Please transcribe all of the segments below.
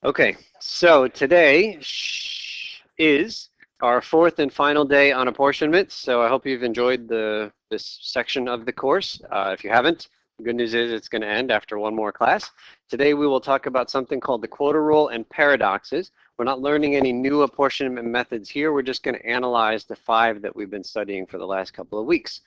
Okay, so today is our fourth and final day on apportionments. So I hope you've enjoyed this section of the course. If you haven't, the good news is it's going to end after one more class. Today we will talk about something called the quota rule and paradoxes. We're not learning any new apportionment methods here. We're just going to analyze the 5 that we've been studying for the last couple of weeks.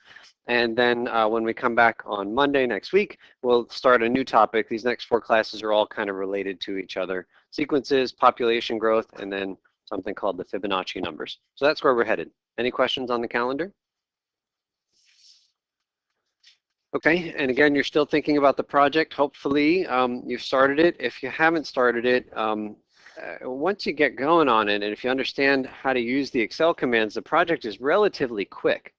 And then when we come back on Monday next week, we'll start a new topic. These next 4 classes are all kind of related to each other. Sequences, population growth, and then something called the Fibonacci numbers. So that's where we're headed. Any questions on the calendar? Okay, and again, you're still thinking about the project. Hopefully, you've started it. If you haven't started it, once you get going on it, and if you understand how to use the Excel commands, the project is relatively quick.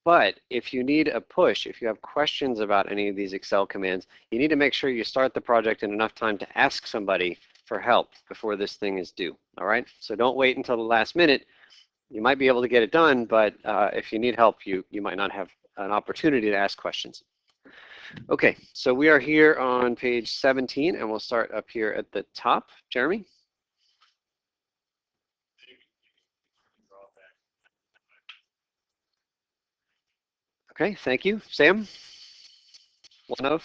But if you need a push, if you have questions about any of these Excel commands, you need to make sure you start the project in enough time to ask somebody for help before this thing is due, all right? So don't wait until the last minute. You might be able to get it done, but if you need help, you might not have an opportunity to ask questions. Okay, so we are here on page 17, and we'll start up here at the top. Jeremy? Okay, thank you. Sam? One of?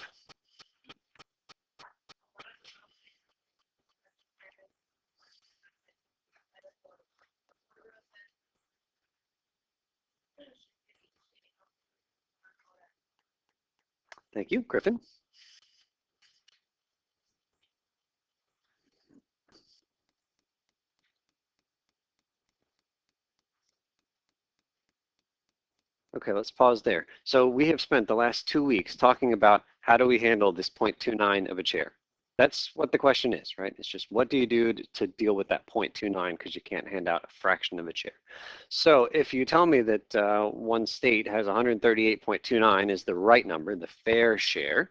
Thank you. Griffin? Okay, let's pause there. So we have spent the last 2 weeks talking about how do we handle this 0.29 of a chair. That's what the question is, right? It's just what do you do to deal with that 0.29 because you can't hand out a fraction of a chair. So if you tell me that one state has 138.29 is the right number, the fair share,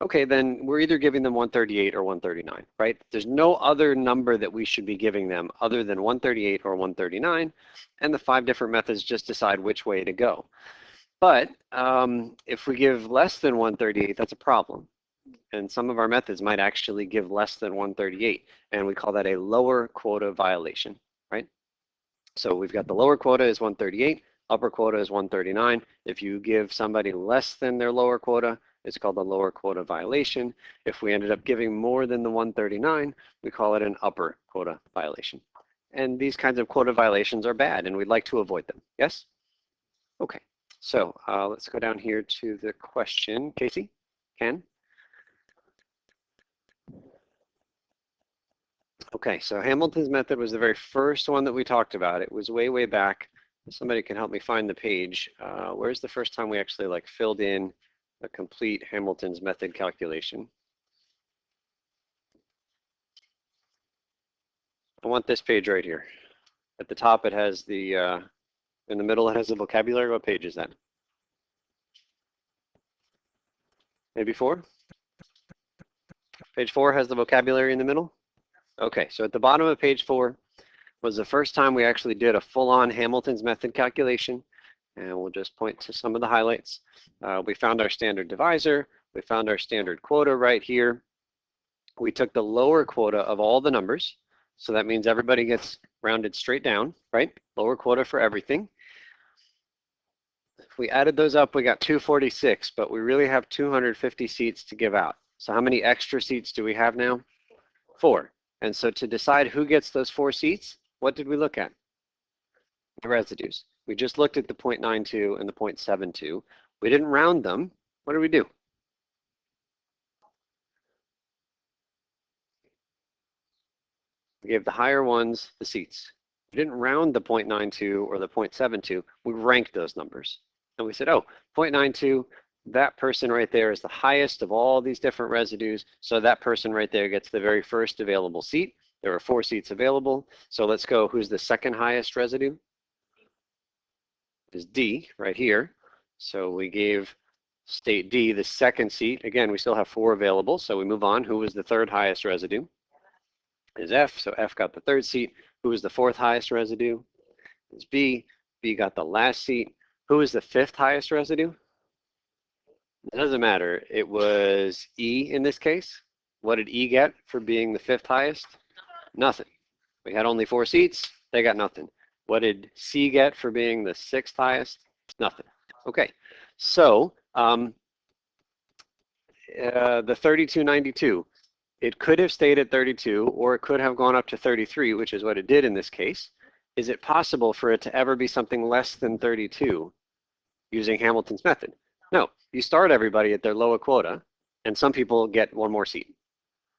okay, then we're either giving them 138 or 139, right? There's no other number that we should be giving them other than 138 or 139, and the 5 different methods just decide which way to go. But if we give less than 138, that's a problem. And some of our methods might actually give less than 138, and we call that a lower quota violation, right? So we've got the lower quota is 138, upper quota is 139. If you give somebody less than their lower quota, it's called a lower quota violation. If we ended up giving more than the 139, we call it an upper quota violation. And these kinds of quota violations are bad, and we'd like to avoid them. Yes? Okay. So let's go down here to the question. Casey? Ken? Okay, so Hamilton's method was the very first one that we talked about. It was way, way back. Somebody can help me find the page. Where's the first time we actually filled in a complete Hamilton's method calculation? I want this page right here. At the top it has the, in the middle it has the vocabulary. What page is that? Maybe 4? Page 4 has the vocabulary in the middle? Okay, so at the bottom of page 4 was the first time we actually did a full-on Hamilton's method calculation. And we'll just point to some of the highlights. We found our standard divisor. We found our standard quota right here. We took the lower quota of all the numbers. So that means everybody gets rounded straight down, right? Lower quota for everything. If we added those up, we got 246, but we really have 250 seats to give out. So how many extra seats do we have now? 4. And so to decide who gets those 4 seats, what did we look at? The residues. We just looked at the 0.92 and the 0.72. We didn't round them. What did we do? We gave the higher ones the seats. We didn't round the 0.92 or the 0.72. We ranked those numbers. And we said, oh, 0.92, that person right there is the highest of all these different residues. So that person right there gets the very first available seat. There are 4 seats available. So let's go, who's the second highest residue? Is D right here. So we gave state D the second seat. Again, we still have 4 available. So we move on. Who was the third highest residue? Is F. So F got the 3rd seat. Who was the 4th highest residue? Is B. B got the last seat. Who is the 5th highest residue? It doesn't matter. It was E in this case. What did E get for being the 5th highest? Nothing. We had only 4 seats. They got nothing. What did C get for being the 6th highest? Nothing. Okay, so the 3292, it could have stayed at 32, or it could have gone up to 33, which is what it did in this case. Is it possible for it to ever be something less than 32 using Hamilton's method? No, you start everybody at their lower quota, and some people get 1 more seat.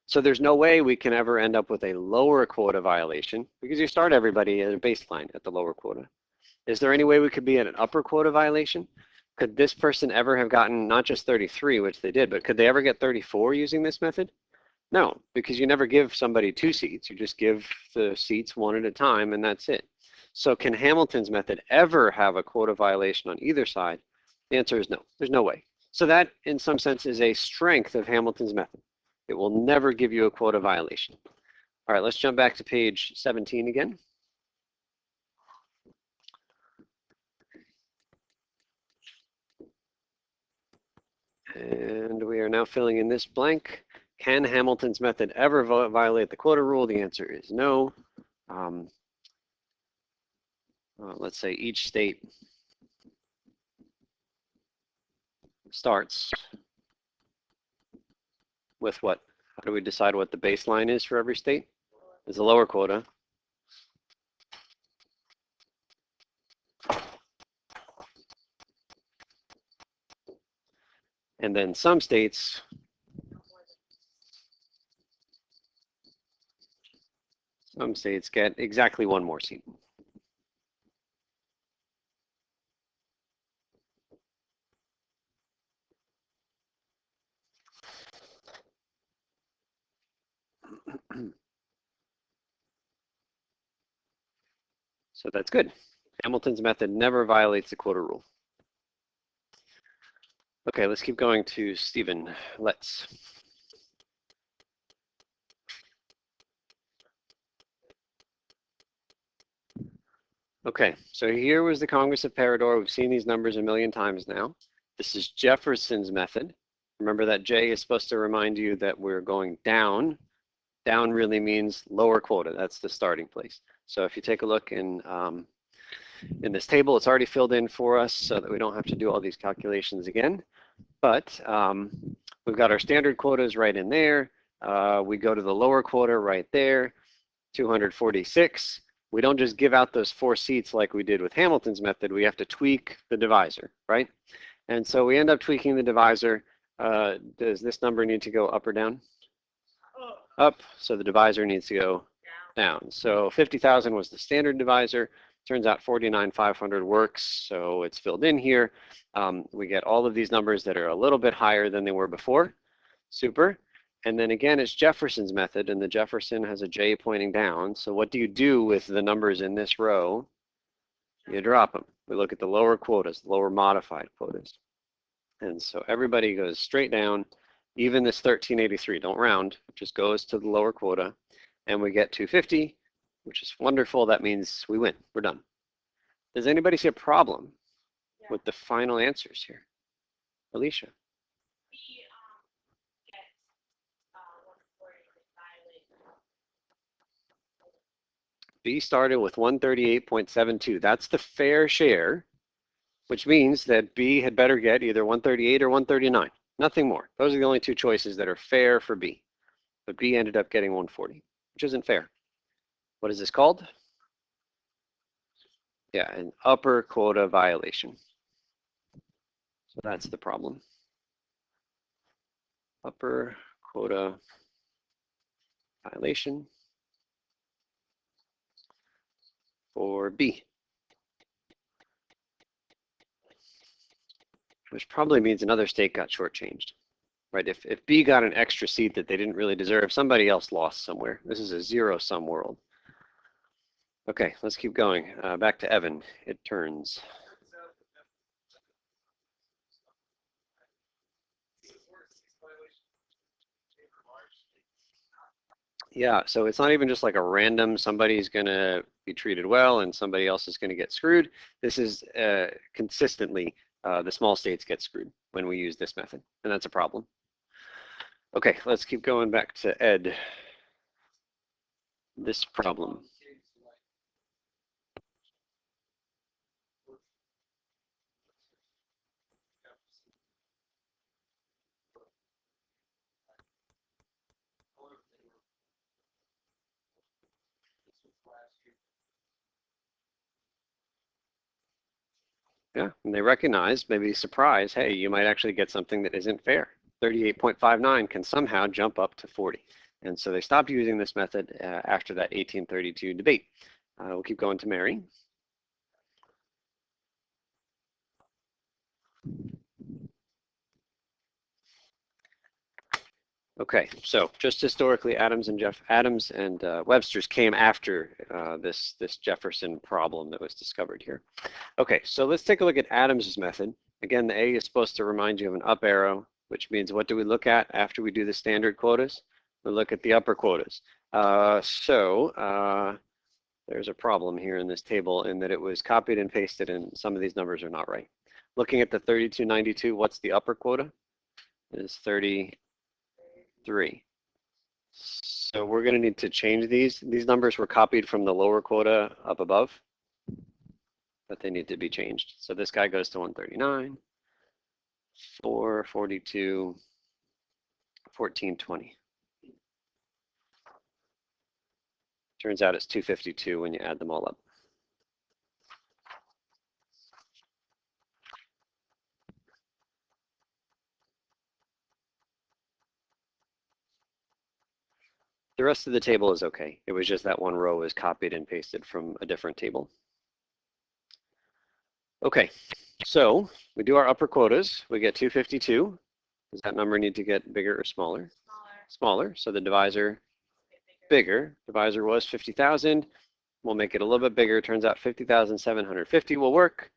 So there's no way we can ever end up with a lower quota violation because you start everybody at a baseline at the lower quota. Is there any way we could be at an upper quota violation? Could this person ever have gotten not just 33, which they did, but could they ever get 34 using this method? No, because you never give somebody 2 seats. You just give the seats 1 at a time, and that's it. So can Hamilton's method ever have a quota violation on either side? The answer is no. There's no way. So that, in some sense, is a strength of Hamilton's method. It will never give you a quota violation. All right, let's jump back to page 17 again. And we are now filling in this blank. Can Hamilton's method ever violate the quota rule? The answer is no. Let's say each state starts with what? How do we decide what the baseline is for every state? It's a lower quota. And then some states get exactly 1 more seat. So that's good. Hamilton's method never violates the quota rule. Okay, let's keep going to Stephen. Let's. Okay, so here was the Congress of Parador. We've seen these numbers a million times now. This is Jefferson's method. Remember that J is supposed to remind you that we're going down. Down really means lower quota. That's the starting place. So if you take a look in this table, it's already filled in for us so that we don't have to do all these calculations again. But we've got our standard quotas right in there. We go to the lower quota right there, 246. We don't just give out those 4 seats like we did with Hamilton's method. We have to tweak the divisor, right? And so we end up tweaking the divisor. Does this number need to go up or down? Up, so the divisor needs to go down. So 50,000 was the standard divisor. Turns out 49,500 works, so it's filled in here. We get all of these numbers that are a little bit higher than they were before. Super. And then again, it's Jefferson's method, and the Jefferson has a J pointing down. So what do you do with the numbers in this row? You drop them. We look at the lower quotas, lower modified quotas. And so everybody goes straight down. Even this 1383, don't round, just goes to the lower quota. And we get 250, which is wonderful. That means we win. We're done. Does anybody see a problem with the final answers here? Alicia? B started with 138.72. That's the fair share, which means that B had better get either 138 or 139. Nothing more. Those are the only 2 choices that are fair for B. But B ended up getting 140, which isn't fair. What is this called? Yeah, an upper quota violation. So that's the problem. Upper quota violation for B. Which probably means another state got shortchanged, right? If B got an extra seat that they didn't really deserve, somebody else lost somewhere. This is a zero-sum world. Okay, let's keep going. Back to Evan. It turns. Yeah, so it's not even just like a random, somebody's going to be treated well and somebody else is going to get screwed. This is consistently the small states get screwed when we use this method, and that's a problem. Okay, let's keep going back to Ed. this problem. Yeah, and they recognize, maybe surprise, hey, you might actually get something that isn't fair. 38.59 can somehow jump up to 40. And so they stopped using this method after that 1832 debate. We'll keep going to Mary. Okay, so just historically, Adams and Webster's came after this Jefferson problem that was discovered here. Okay, so let's take a look at Adams's method. Again, the A is supposed to remind you of an up arrow, which means what do we look at after we do the standard quotas? We look at the upper quotas. There's a problem here in this table in that it was copied and pasted and some of these numbers are not right. Looking at the 3292, what's the upper quota? It is 33. So we're going to need to change these. These numbers were copied from the lower quota up above, but they need to be changed. So this guy goes to 139, 442, 1420. Turns out it's 252 when you add them all up. The rest of the table is okay. It was just that one row is copied and pasted from a different table. Okay, so we do our upper quotas. We get 252. Does that number need to get bigger or smaller? Smaller. So the divisor bigger. Divisor was 50,000. We'll make it a little bit bigger. Turns out 50,750 will work.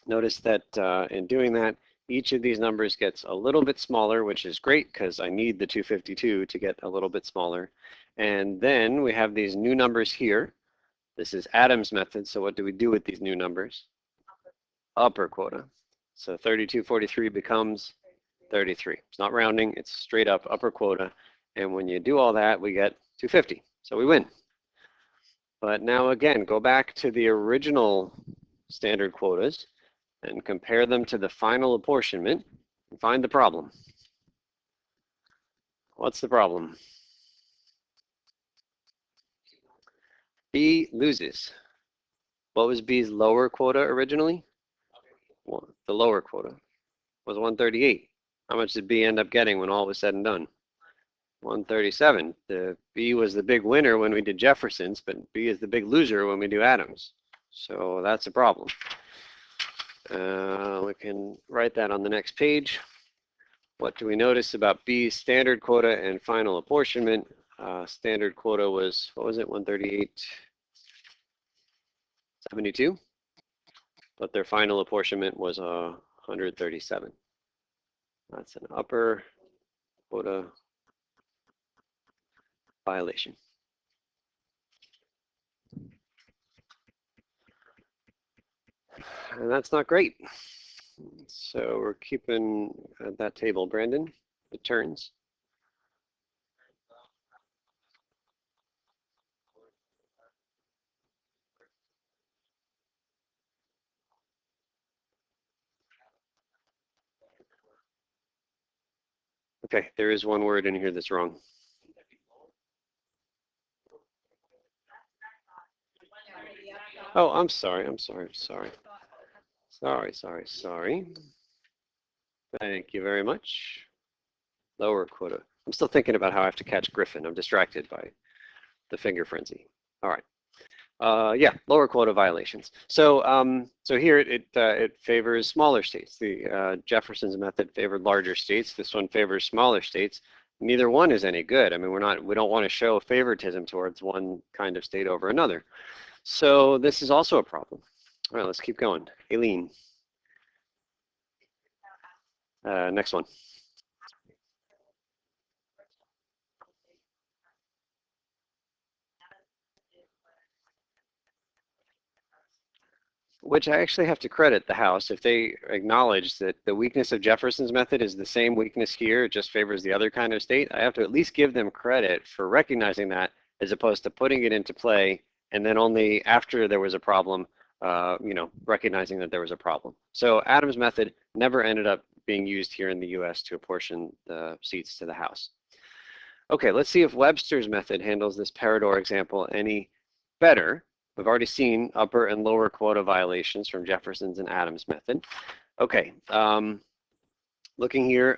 Notice that in doing that, each of these numbers gets a little bit smaller, which is great because I need the 252 to get a little bit smaller. And then we have these new numbers here. This is Adams' method. So what do we do with these new numbers? Upper quota. So 3243 becomes 33. It's not rounding, it's straight up upper quota. And when you do all that, we get 250. So we win. But now again, go back to the original standard quotas and compare them to the final apportionment and find the problem. What's the problem? B loses. What was B's lower quota originally? Well, the lower quota was 138. How much did B end up getting when all was said and done? 137. The B was the big winner when we did Jefferson's, but B is the big loser when we do Adams. So that's a problem. We can write that on the next page. What do we notice about B's standard quota and final apportionment? Standard quota was, what was it, 138.72? But their final apportionment was 137. That's an upper quota violation. And that's not great. So we're keeping that table, Brandon. It turns. Okay, there is one word in here that's wrong. Oh, I'm sorry. Sorry. Thank you very much. Lower quota. I'm still thinking about how I have to catch Griffin. I'm distracted by the finger frenzy. All right. Yeah, lower quota violations. So, so here it favors smaller states. The Jefferson's method favored larger states. This one favors smaller states. Neither one is any good. I mean, we don't want to show favoritism towards one kind of state over another. So this is also a problem. All right, let's keep going. Aileen. Next one. Which I actually have to credit the House. If they acknowledge that the weakness of Jefferson's method is the same weakness here, it just favors the other kind of state, I have to at least give them credit for recognizing that as opposed to putting it into play and then only after there was a problem, recognizing that there was a problem. So Adams' method never ended up being used here in the US to apportion the seats to the House. Okay, let's see if Webster's method handles this Parador example any better. We've already seen upper and lower quota violations from Jefferson's and Adams' method. Okay, looking here,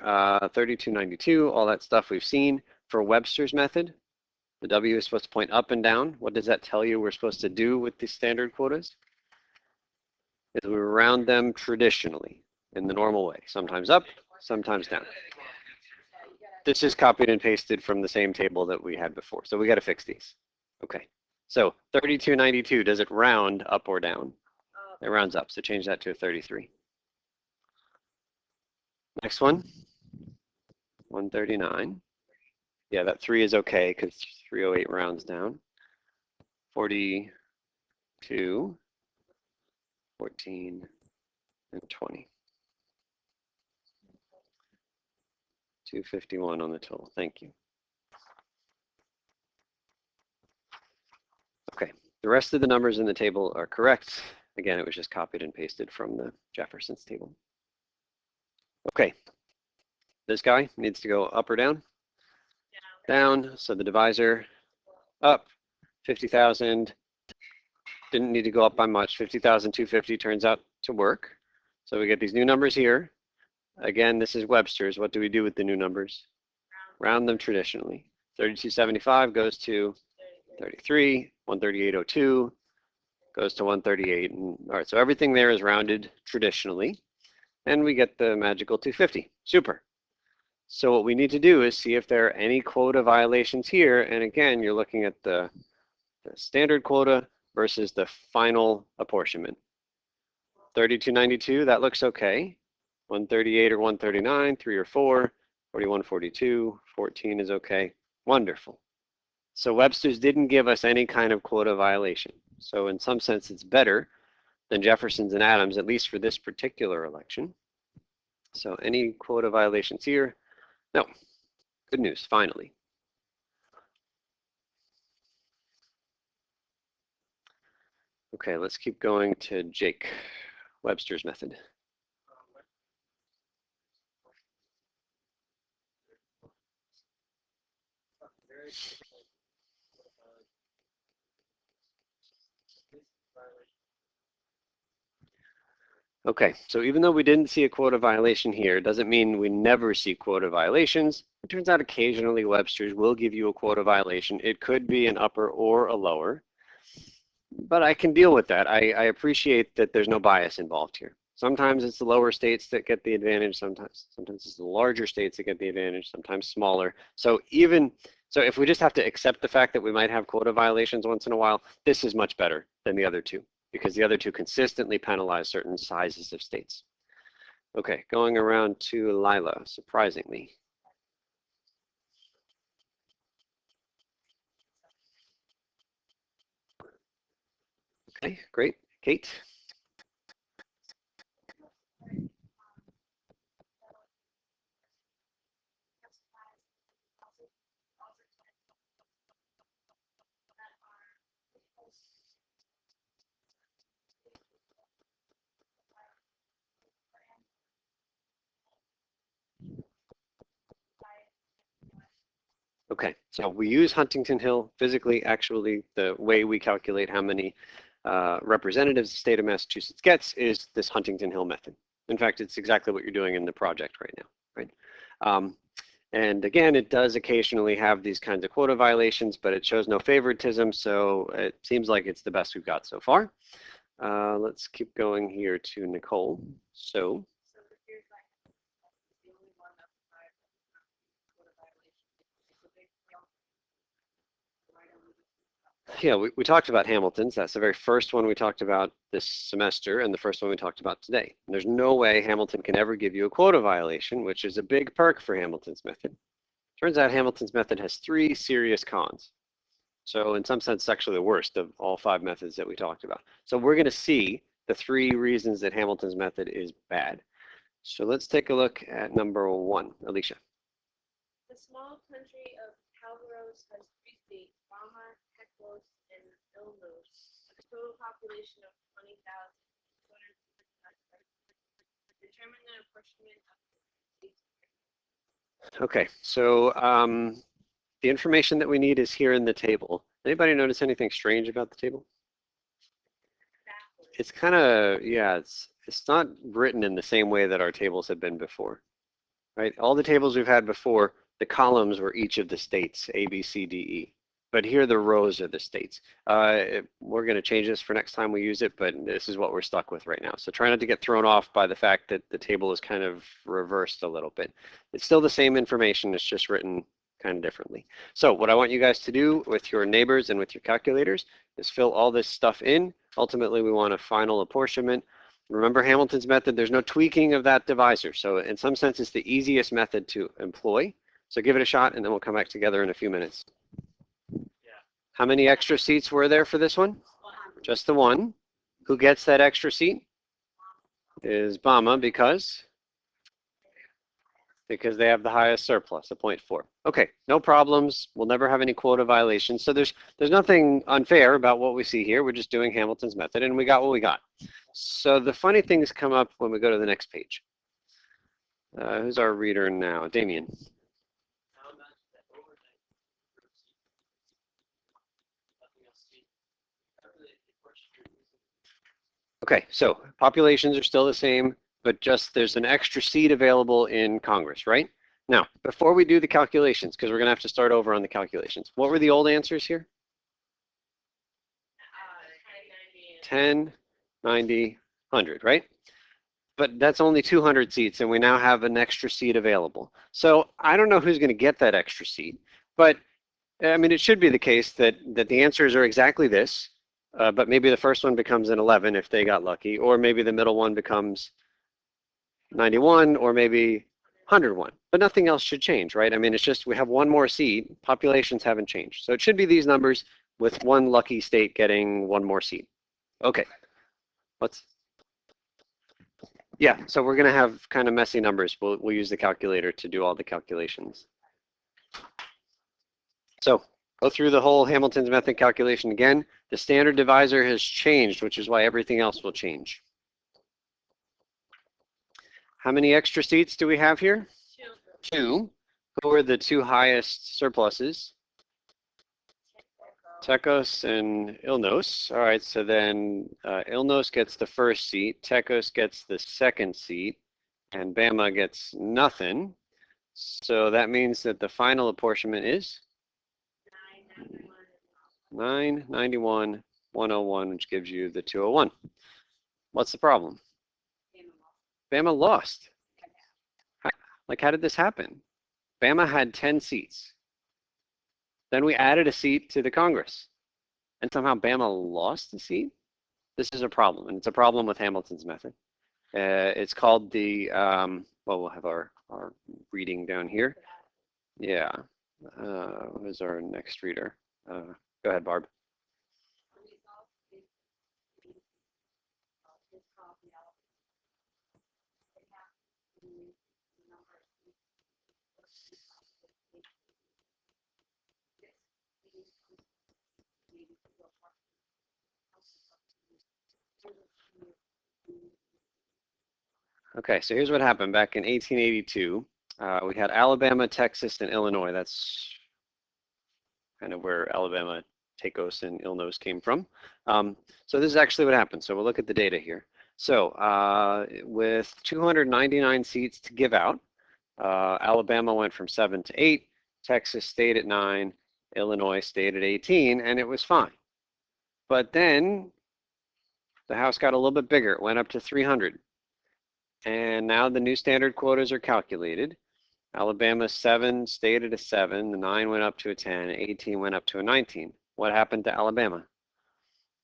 3292, all that stuff we've seen. For Webster's method, the W is supposed to point up and down. What does that tell you we're supposed to do with the standard quotas? Is we round them traditionally in the normal way, sometimes up, sometimes down. This is copied and pasted from the same table that we had before, so we got to fix these. Okay, so 3292, does it round up or down? It rounds up, so change that to a 33. Next one, 139. Yeah, that 3 is okay because 308 rounds down. 42, 14, and 20. 251 on the total. Thank you. Okay, the rest of the numbers in the table are correct. Again, it was just copied and pasted from the Jefferson's table. Okay, this guy needs to go up or down? Down, so the divisor up, 50,000, didn't need to go up by much, 50,250 turns out to work. So we get these new numbers here. Again, this is Webster's. What do we do with the new numbers? Round them traditionally. 3275 goes to 33, 138.02 goes to 138. And, all right, so everything there is rounded traditionally. And we get the magical 250. Super. So what we need to do is see if there are any quota violations here. And again, you're looking at the standard quota versus the final apportionment. 3292, that looks okay. 138 or 139, 3 or 4, 41, 42, 14 is okay. Wonderful. So Webster's didn't give us any kind of quota violation. So in some sense, it's better than Jefferson's and Adams, at least for this particular election. So any quota violations here? No. Good news, finally. Okay, let's keep going to Jake, Webster's method. Okay, so even though we didn't see a quota violation here, doesn't mean we never see quota violations. It turns out occasionally Webster's will give you a quota violation. It could be an upper or a lower, but I can deal with that. I appreciate that there's no bias involved here. Sometimes it's the lower states that get the advantage, sometimes it's the larger states that get the advantage, sometimes smaller. So if we just have to accept the fact that we might have quota violations once in a while, this is much better than the other two, because the other two consistently penalize certain sizes of states. Okay, going around to Lila, surprisingly. Okay, great. Kate? Okay, so we use Huntington Hill physically. Actually, the way we calculate how many representatives the state of Massachusetts gets is this Huntington Hill method. In fact, it's exactly what you're doing in the project right now, right? And again, it does occasionally have these kinds of quota violations, but it shows no favoritism, so it seems like it's the best we've got so far. Let's keep going here to Nicole. So yeah, we talked about Hamilton's. That's the very first one we talked about this semester and the first one we talked about today. And there's no way Hamilton can ever give you a quota violation, which is a big perk for Hamilton's method. Turns out Hamilton's method has 3 serious cons. So in some sense, it's actually the worst of all 5 methods that we talked about. So we're going to see the 3 reasons that Hamilton's method is bad. So let's take a look at number 1, Alicia. The small country of Calvados has 3 states, Baja, Heclos, and Illinois, with a total population of 20,265. Determine the apportionment of states. Okay, so the information that we need is here in the table. Anybody notice anything strange about the table? It's kind of, yeah, it's not written in the same way that our tables have been before, right? All the tables we've had before, the columns were each of the states, A, B, C, D, E. But here the rows are the states. We're going to change this for next time we use it, but this is what we're stuck with right now. So try not to get thrown off by the fact that the table is kind of reversed a little bit. It's still the same information, it's just written kind of differently. So what I want you guys to do with your neighbors and with your calculators is fill all this stuff in. Ultimately, we want a final apportionment. Remember Hamilton's method, there's no tweaking of that divisor. So in some sense, it's the easiest method to employ. So give it a shot, and then we'll come back together in a few minutes. How many extra seats were there for this one? Just the one. Who gets that extra seat? Is Bama, because they have the highest surplus, a 0.4. Okay, no problems. We'll never have any quota violations. So there's nothing unfair about what we see here. We're just doing Hamilton's method, and we got what we got. So the funny things come up when we go to the next page. Who's our reader now? Damien. Okay, so populations are still the same, but just there's an extra seat available in Congress, right? Now, before we do the calculations, because we're going to have to start over on the calculations, what were the old answers here? 10, 90, 100, right? But that's only 200 seats, and we now have an extra seat available. So I don't know who's going to get that extra seat, but I mean, it should be the case that the answers are exactly this. But maybe the first one becomes an 11 if they got lucky, or maybe the middle one becomes 91, or maybe 101. But nothing else should change, right? I mean, it's just we have one more seat. Populations haven't changed. So it should be these numbers with one lucky state getting one more seat. Okay. Yeah, so we're going to have kind of messy numbers. We'll use the calculator to do all the calculations. So go through the whole Hamilton's method calculation again. The standard divisor has changed, which is why everything else will change. How many extra seats do we have here? 2. Who are the 2 highest surpluses? Tecos and Illinois. All right, so then Illinois gets the first seat, Tecos gets the second seat, and Bama gets nothing. So that means that the final apportionment is 991, 101, which gives you the 201. What's the problem? Bama lost. How did this happen? Bama had 10 seats. Then we added a seat to the Congress. And somehow Bama lost the seat? This is a problem, and it's a problem with Hamilton's method. It's called the, well, we'll have our reading down here. Yeah. What is our next reader? Go ahead, Barb. Okay, so here's what happened back in 1882. We had Alabama, Texas, and Illinois. That's kind of where Alabama, Tecos, and Illinois came from. So this is actually what happened. So we'll look at the data here. So with 299 seats to give out, Alabama went from 7 to 8, Texas stayed at 9, Illinois stayed at 18, and it was fine. But then the House got a little bit bigger. It went up to 300. And now the new standard quotas are calculated. Alabama 7 stayed at a 7, the 9 went up to a 10, 18 went up to a 19. What happened to Alabama?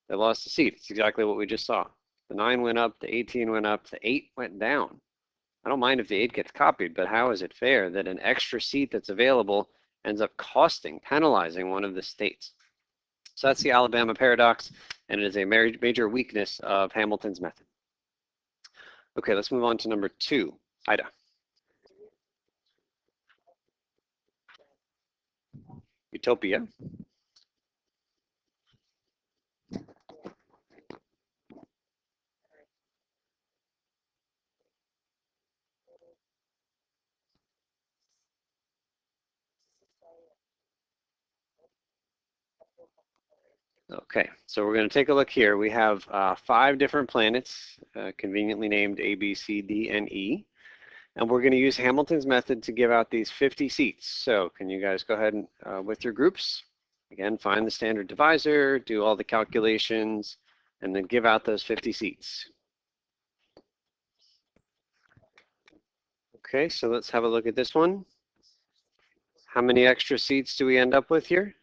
They lost a seat. It's exactly what we just saw. The 9 went up, the 18 went up, the 8 went down. I don't mind if the 8 gets copied, but how is it fair that an extra seat that's available ends up penalizing one of the states? So that's the Alabama paradox, and it is a major weakness of Hamilton's method. Okay, let's move on to number 2. Ida. Utopia. Okay, so we're going to take a look here. We have 5 different planets, conveniently named A, B, C, D, and E. And we're going to use Hamilton's method to give out these 50 seats. So can you guys go ahead and with your groups, again, find the standard divisor, do all the calculations, and then give out those 50 seats. Okay, so let's have a look at this one. How many extra seats do we end up with here?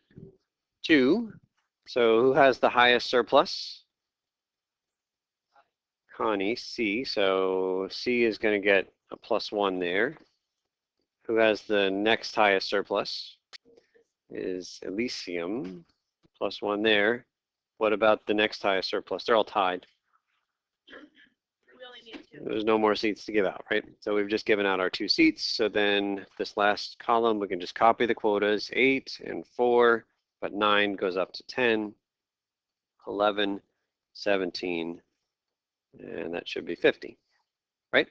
2. So who has the highest surplus? Connie, C. So C is going to get a +1 there. Who has the next highest surplus? Is Elysium, +1 there. What about the next highest surplus? They're all tied. We only need 2. There's no more seats to give out, right? So we've just given out our 2 seats. So then this last column, we can just copy the quotas, 8 and 4, but 9 goes up to 10, 11, 17, and that should be 50, right?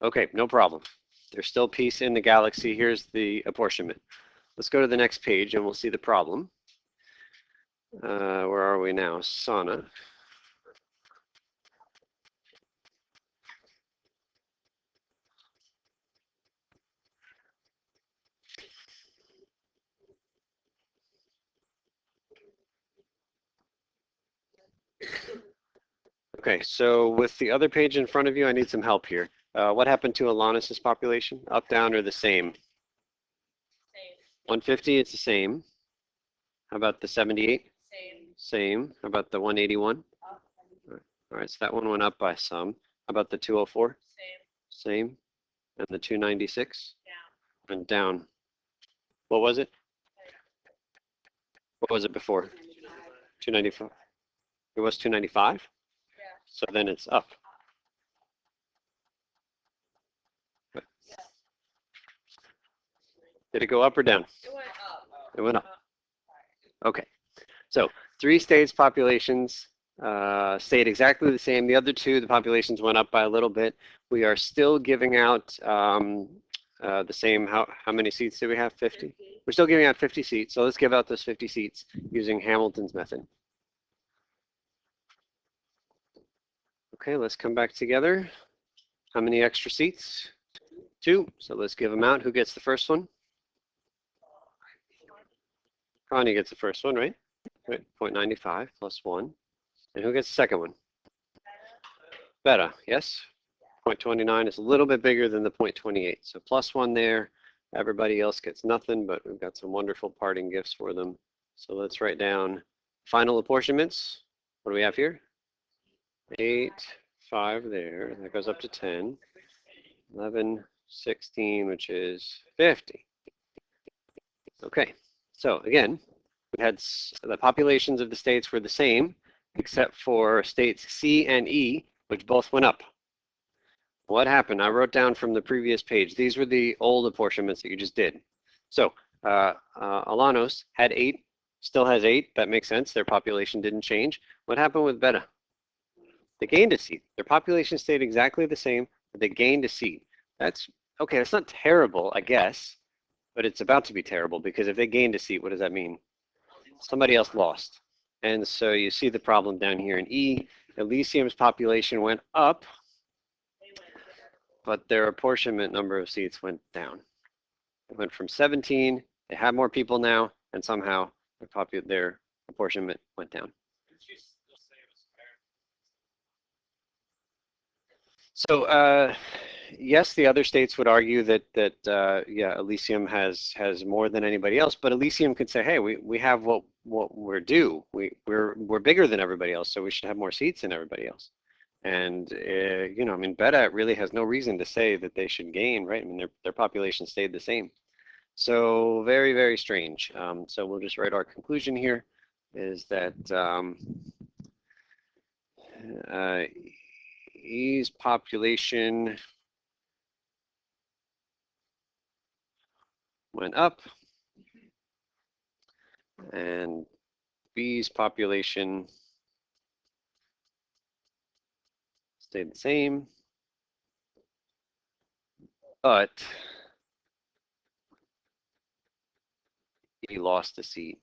Okay, no problem. There's still peace in the galaxy. Here's the apportionment. Let's go to the next page and we'll see the problem. Where are we now? Sauna. Okay, so with the other page in front of you, I need some help here. What happened to Alanis' population? Up, down, or the same? Same. 150, it's the same. How about the 78? Same. Same. How about the 181? Up. All right, so that one went up by some. How about the 204? Same. Same. And the 296? Down. And down. What was it? What was it before? 295. It was 295? Yeah. So then it's up. Did it go up or down? It went up. It went up. Okay. So 3 states' populations stayed exactly the same. The other 2, the populations went up by a little bit. We are still giving out the same. How many seats do we have? 50? We're still giving out 50 seats. So let's give out those 50 seats using Hamilton's method. Okay, let's come back together. How many extra seats? 2. So let's give them out. Who gets the first one? Connie gets the first one, right? Right, 0.95 +1. And who gets the second one? Beta, yes? 0.29 is a little bit bigger than the 0.28. So +1 there. Everybody else gets nothing, but we've got some wonderful parting gifts for them. So let's write down final apportionments. What do we have here? 8, 5 there. That goes up to 10. 11, 16, which is 50. Okay, so again, we had the populations of the states were the same, except for states C and E, which both went up. What happened? I wrote down from the previous page. These were the old apportionments that you just did. So Alanos had 8, still has 8. That makes sense. Their population didn't change. What happened with Beta? They gained a seat. Their population stayed exactly the same, but they gained a seat. That's okay. That's not terrible, I guess, but it's about to be terrible because if they gained a seat, what does that mean? Somebody else lost. And so you see the problem down here in E. Elysium's population went up, but their apportionment number of seats went down. It went from 17. They have more people now, and somehow their apportionment went down. So yes, the other states would argue that yeah, Elysium has more than anybody else, but Elysium could say, hey, we have what we're due. We're bigger than everybody else, so we should have more seats than everybody else. And you know, I mean, Beta really has no reason to say that they should gain, right? I mean, their population stayed the same. So very, very strange. So we'll just write our conclusion here is that E's population went up and B's population stayed the same, but E lost a seat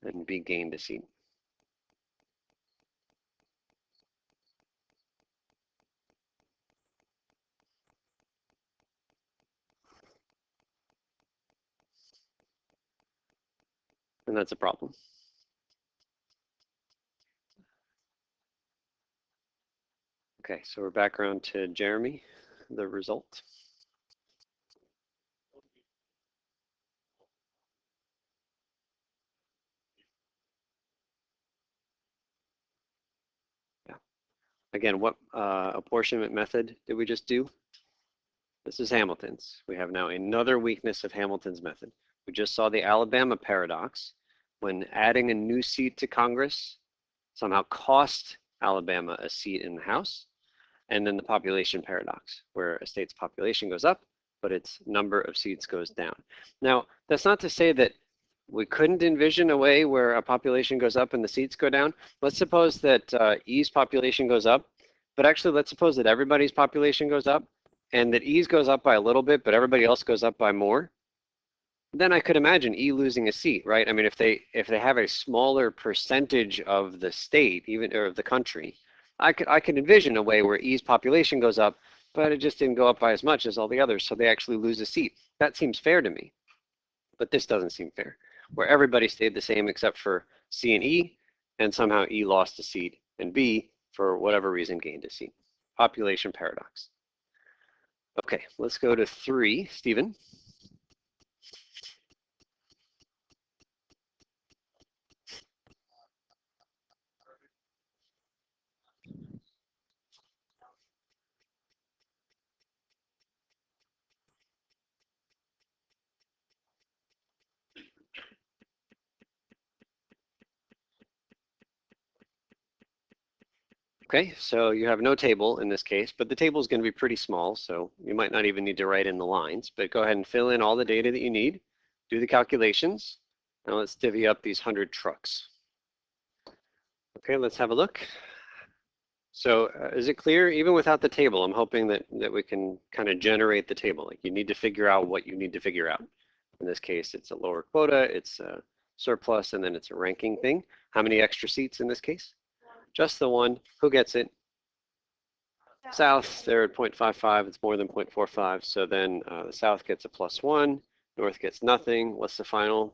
and B gained a seat. And that's a problem. Okay, so we're back around to Jeremy, the result. Yeah. Again, what apportionment method did we just do? This is Hamilton's. We have now another weakness of Hamilton's method. We just saw the Alabama paradox. When adding a new seat to Congress somehow cost Alabama a seat in the House. And then the population paradox, where a state's population goes up, but its number of seats goes down. Now, that's not to say that we couldn't envision a way where a population goes up and the seats go down. Let's suppose that E's population goes up, but actually let's suppose that everybody's population goes up and that E's goes up by a little bit, but everybody else goes up by more. Then I could imagine E losing a seat, right? I mean, if they have a smaller percentage of the state, even or of the country, I could envision a way where E's population goes up, but it just didn't go up by as much as all the others, so they actually lose a seat. That seems fair to me, but this doesn't seem fair, where everybody stayed the same except for C and E, and somehow E lost a seat, and B, for whatever reason, gained a seat. Population paradox. Okay, let's go to 3, Stephen. Okay, so you have no table in this case, but the table is going to be pretty small, so you might not even need to write in the lines, but go ahead and fill in all the data that you need, do the calculations. Now let's divvy up these 100 trucks. Okay, let's have a look. So is it clear? Even without the table, I'm hoping that we can kind of generate the table. Like you need to figure out what you need to figure out. In this case, it's a lower quota, it's a surplus, and then it's a ranking thing. How many extra seats in this case? Just the one. Who gets it? South, they're at 0.55. It's more than 0.45. So then the South gets a +1. North gets nothing. What's the final?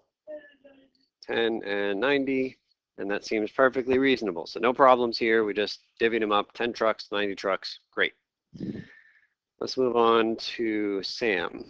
10 and 90. And that seems perfectly reasonable. So no problems here. We just divvied them up. 10 trucks, 90 trucks. Great. Let's move on to Sam.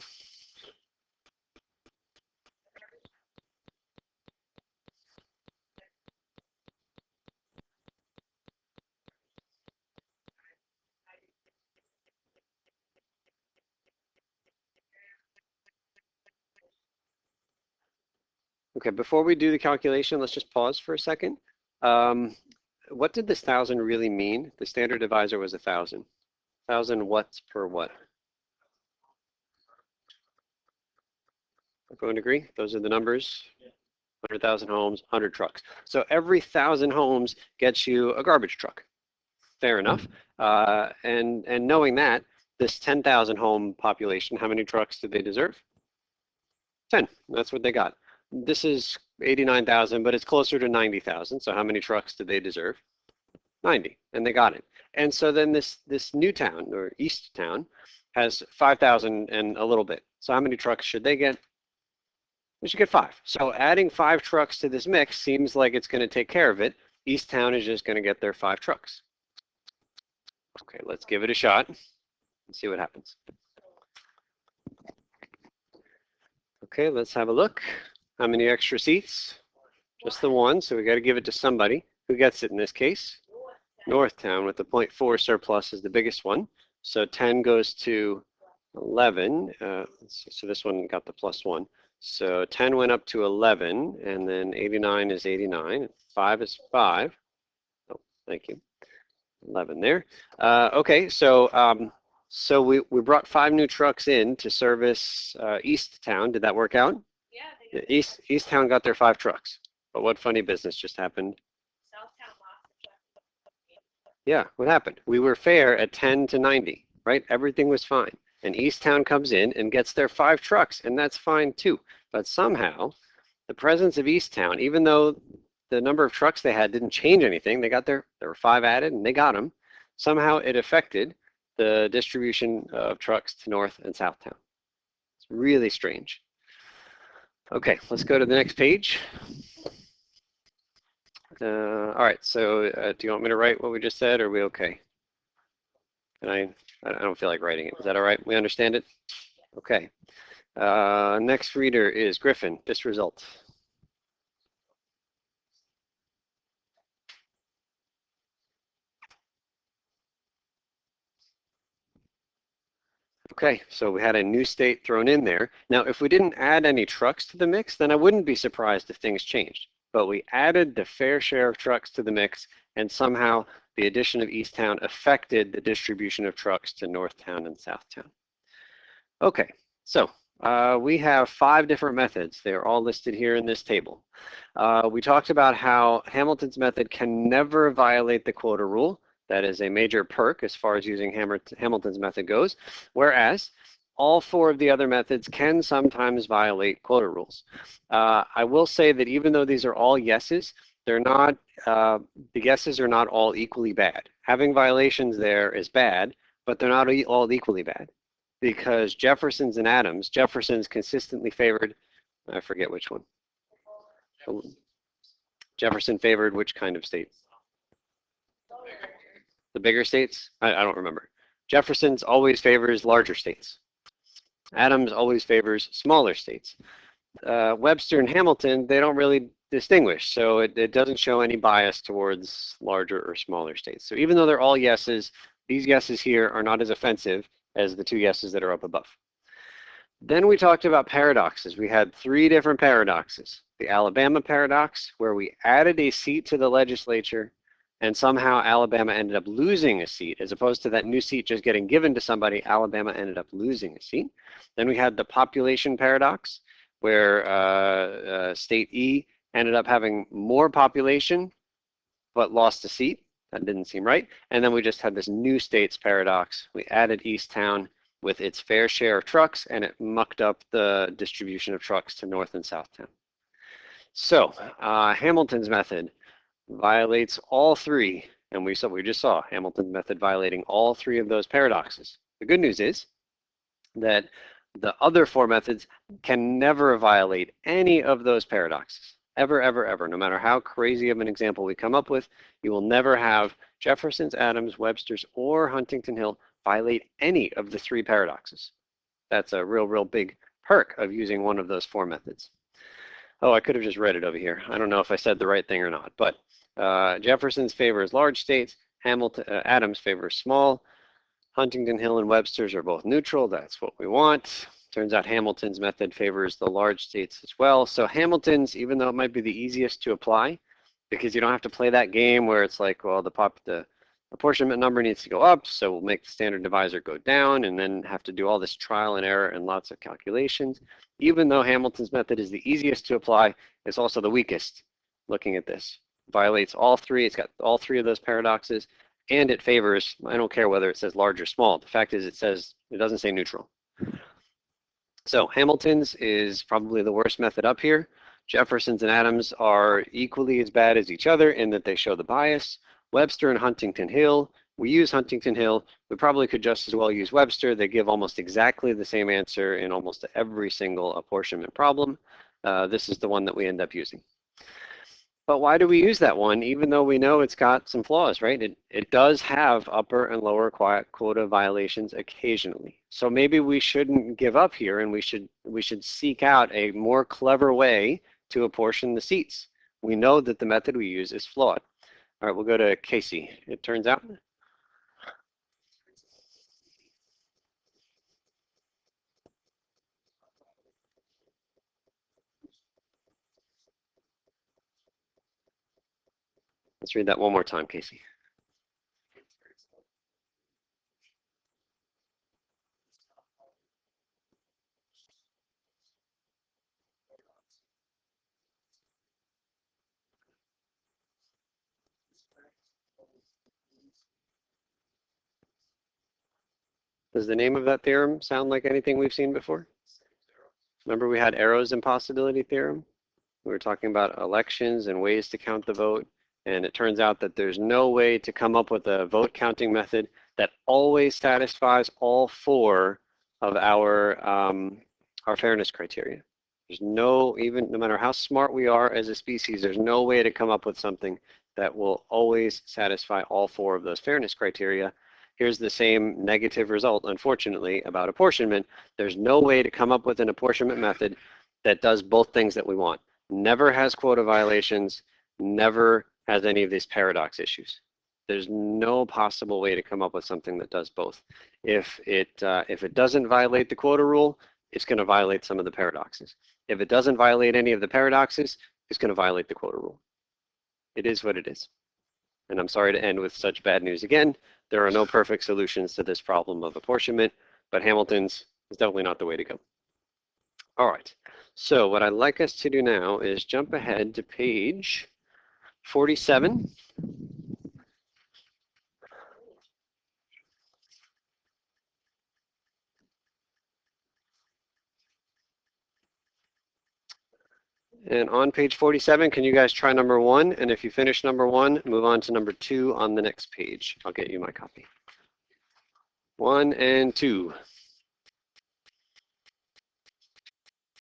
Okay, before we do the calculation, let's just pause for a second. What did this 1,000 really mean? The standard divisor was 1,000. 1,000 watts per what? Everyone agree? Those are the numbers. 100,000 homes, 100 trucks. So every 1,000 homes gets you a garbage truck. Fair enough. And knowing that, this 10,000 home population, how many trucks did they deserve? 10. That's what they got. This is 89,000, but it's closer to 90,000. So how many trucks did they deserve? 90, and they got it. And so then this new town, or East Town, has 5,000 and a little bit. So how many trucks should they get? They should get 5. So adding 5 trucks to this mix seems like it's going to take care of it. East Town is just going to get their 5 trucks. Okay, let's give it a shot and see what happens. Okay, let's have a look. How many extra seats? Just the one, so we got to give it to somebody. Who gets it in this case? Northtown with the 0.4 surplus is the biggest one. So 10 goes to 11. So this one got the +1. So 10 went up to 11, and then 89 is 89. 5 is 5. Oh, thank you. 11 there. Okay, so so we brought 5 new trucks in to service East Town. Did that work out? Yeah, they got Easttown got their 5 trucks. But what funny business just happened? Southtown lost the truck. Yeah, what happened? We were fair at 10 to 90, right? Everything was fine. And Easttown comes in and gets their 5 trucks, and that's fine too. But somehow, the presence of Easttown, even though the number of trucks they had didn't change anything, there were 5 added and they got them. Somehow it affected the distribution of trucks to North and Southtown. It's really strange. Okay, let's go to the next page. All right, so do you want me to write what we just said, or are we okay? And I don't feel like writing it. Is that all right? We understand it? Okay. Next reader is Griffin. This result. Okay, so we had a new state thrown in there. Now, if we didn't add any trucks to the mix, then I wouldn't be surprised if things changed. But we added the fair share of trucks to the mix, and somehow the addition of Easttown affected the distribution of trucks to Northtown and Southtown. Okay, so we have 5 different methods. They are all listed here in this table. We talked about how Hamilton's method can never violate the quota rule. That is a major perk as far as using Hamilton's method goes, whereas all 4 of the other methods can sometimes violate quota rules. I will say that even though these are all yeses, they're not, the guesses are not all equally bad. Having violations there is bad, but they're not all equally bad, because Jefferson's and Adams, Jefferson's consistently favored, I forget which one. Jefferson favored which kind of state? The bigger states? I don't remember. Jefferson's always favors larger states. Adams always favors smaller states. Webster and Hamilton, they don't really distinguish, so it doesn't show any bias towards larger or smaller states. So even though they're all yeses, these yeses here are not as offensive as the 2 yeses that are up above. Then we talked about paradoxes. We had 3 different paradoxes. The Alabama paradox, where we added a seat to the legislature and somehow Alabama ended up losing a seat, as opposed to that new seat just getting given to somebody, Alabama ended up losing a seat. Then we had the population paradox, where state E ended up having more population, but lost a seat. That didn't seem right. And then we just had this new states paradox. We added Easttown with its fair share of trucks, and it mucked up the distribution of trucks to North and Southtown. So Hamilton's method violates all 3, and we just saw Hamilton's method violating all 3 of those paradoxes. The good news is that the other 4 methods can never violate any of those paradoxes. Ever, ever, ever. No matter how crazy of an example we come up with, you will never have Jefferson's, Adams, Webster's, or Huntington Hill violate any of the 3 paradoxes. That's a real big perk of using one of those 4 methods. Oh, I could have just read it over here. I don't know if I said the right thing or not, but Jefferson's favors large states, Adams favors small, Huntington Hill and Webster's are both neutral. That's what we want. Turns out Hamilton's method favors the large states as well. So Hamilton's, even though it might be the easiest to apply, because you don't have to play that game where it's like, well, the apportionment number needs to go up, so we'll make the standard divisor go down and then have to do all this trial and error and lots of calculations. Even though Hamilton's method is the easiest to apply, it's also the weakest. Looking at this, violates all 3. It's got all 3 of those paradoxes, and it favors, I don't care whether it says large or small. The fact is it doesn't say neutral. So Hamilton's is probably the worst method up here. Jefferson's and Adams are equally as bad as each other in that they show the bias. Webster and Huntington Hill, we use Huntington Hill. We probably could just as well use Webster. They give almost exactly the same answer in almost every single apportionment problem. This is the one that we end up using. But why do we use that one, even though we know it's got some flaws, right? It does have upper and lower quota violations occasionally. So maybe we shouldn't give up here, and we should seek out a more clever way to apportion the seats. We know that the method we use is flawed. All right, we'll go to Casey. It turns out. Let's read that one more time, Casey. Does the name of that theorem sound like anything we've seen before? Remember we had arrows in possibility theorem? We were talking about elections and ways to count the vote. And it turns out that there's no way to come up with a vote counting method that always satisfies all four of our fairness criteria. There's no matter how smart we are as a species, there's no way to come up with something that will always satisfy all four of those fairness criteria. Here's the same negative result, unfortunately, about apportionment. There's no way to come up with an apportionment method that does both things that we want. Never has quota violations, never has any of these paradox issues. There's no possible way to come up with something that does both. If it doesn't violate the quota rule, it's going to violate some of the paradoxes. If it doesn't violate any of the paradoxes, it's going to violate the quota rule. It is what it is. And I'm sorry to end with such bad news again. There are no perfect solutions to this problem of apportionment, but Hamilton's is definitely not the way to go. All right, so what I'd like us to do now is jump ahead to page 47. And on page 47, can you guys try number 1? And if you finish number 1, move on to number 2 on the next page. I'll get you my copy. 1 and 2.